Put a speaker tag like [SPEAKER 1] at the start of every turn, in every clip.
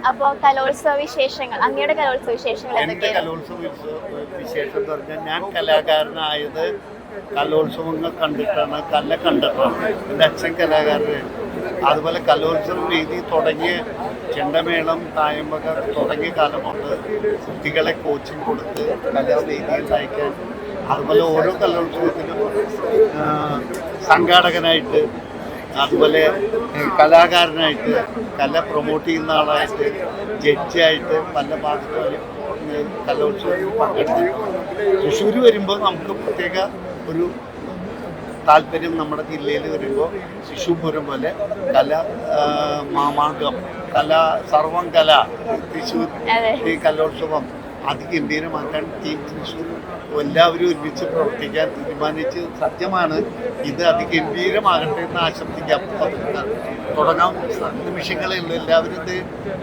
[SPEAKER 1] അപ്പൊ കലോത്സവ വിശേഷങ്ങൾ, അങ്ങയുടെ കലോത്സവ വിശേഷങ്ങൾ
[SPEAKER 2] എൻ്റെ
[SPEAKER 1] എന്തൊക്കെയാണ്?
[SPEAKER 2] കലോത്സവ വിശേഷം എന്ന് പറഞ്ഞാൽ ഞാൻ കലാകാരനായത് കലോത്സവങ്ങൾ കണ്ടിട്ടാണ്, കല കണ്ടിട്ടാണ്. എൻ്റെ അച്ഛൻ കലാകാരനായിരുന്നു. അതുപോലെ കലോത്സവ രീതി തുടങ്ങിയ ചെണ്ടമേളം, തായമ്പക തുടങ്ങിയ കാലം കൊണ്ട് കുട്ടികളെ കോച്ചിങ് കൊടുത്ത് കലാവേദിയിൽ നയിക്കാൻ, അതുപോലെ ഓരോ കലോത്സവത്തിനും സംഘാടകനായിട്ട്, അതുപോലെ കലാകാരനായിട്ട്, കല പ്രൊമോട്ട് ചെയ്യുന്ന ആളായിട്ട്, ജഡ്ജിയായിട്ട് പല ഭാഗത്തും കലോത്സവത്തിൽ പങ്കെടുത്തിട്ടുണ്ട്. തൃശ്ശൂർ വരുമ്പോൾ നമുക്ക് പ്രത്യേക ഒരു താല്പര്യം. നമ്മുടെ ജില്ലയിൽ വരുമ്പോൾ തൃശ്ശൂർ പോലെ കല മാമാങ്കം, കല സർവം കല, തൃശ്ശൂർ ഈ കലോത്സവം അതിഗംഭീരമാക്കാൻ ടീം തൃശ്ശൂർ എല്ലാവരും ഒരുമിച്ച് പ്രവർത്തിക്കാൻ തീരുമാനിച്ച് സത്യമാണ്. ഇത് അതിഗംഭീരമാകട്ടെ എന്ന് ആശംസിക്കാം. തുടങ്ങാൻ നിമിഷങ്ങളേ ഉള്ളൂ. എല്ലാവരും ഇത്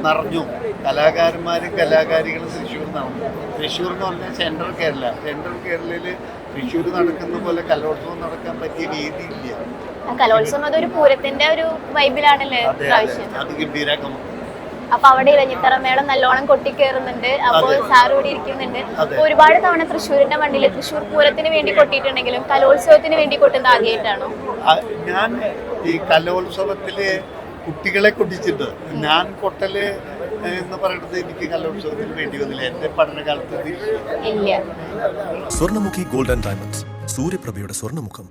[SPEAKER 2] നിറഞ്ഞു. കലാകാരന്മാരും കലാകാരികളും തൃശ്ശൂർ നടന്നു. തൃശ്ശൂർ എന്ന് പറഞ്ഞാൽ സെൻട്രൽ കേരള. സെൻട്രൽ കേരളയിൽ തൃശ്ശൂർ നടക്കുന്ന പോലെ കലോത്സവം നടക്കാൻ പറ്റിയ രീതിയില്ല.
[SPEAKER 1] കലോത്സവം അതൊരു പൂരത്തിന്റെ ഒരു വൈബിലാണല്ലേ പ്രാവശ്യം.
[SPEAKER 2] അത് ഗംഭീരാക്കണം.
[SPEAKER 1] അപ്പൊ അവിടെ ഇലഞ്ഞിത്തറ മേളം നല്ലോണം കൊട്ടിക്കേറുന്നുണ്ട്. അപ്പോൾ സാർ ഇവിടെ ഇരിക്കുന്നുണ്ട്. അപ്പൊ ഒരുപാട് തവണ തൃശ്ശൂരിന്റെ മണ്ണില് തൃശ്ശൂർ പൂരത്തിന് വേണ്ടി കൊട്ടിയിട്ടുണ്ടെങ്കിലും കലോത്സവത്തിന് വേണ്ടി കൊട്ടുന്നത് ആദ്യമായിട്ടാണോ?
[SPEAKER 2] ഞാൻ ഈ കലോത്സവത്തില് കുട്ടികളെ കൊട്ടിച്ചിട്ട് ഞാൻ കൊട്ടല് എന്ന് പറയുന്നത് എനിക്ക് കലോത്സവത്തിന് വേണ്ടി വന്നില്ല. എന്റെ പഠനകാലത്ത്
[SPEAKER 1] ഇല്ല.
[SPEAKER 3] സ്വർണ്ണമുഖി ഗോൾഡ് ആൻഡ് ഡയമണ്ട്സ്, സൂര്യപ്രഭയുടെ സ്വർണ്ണമുഖം.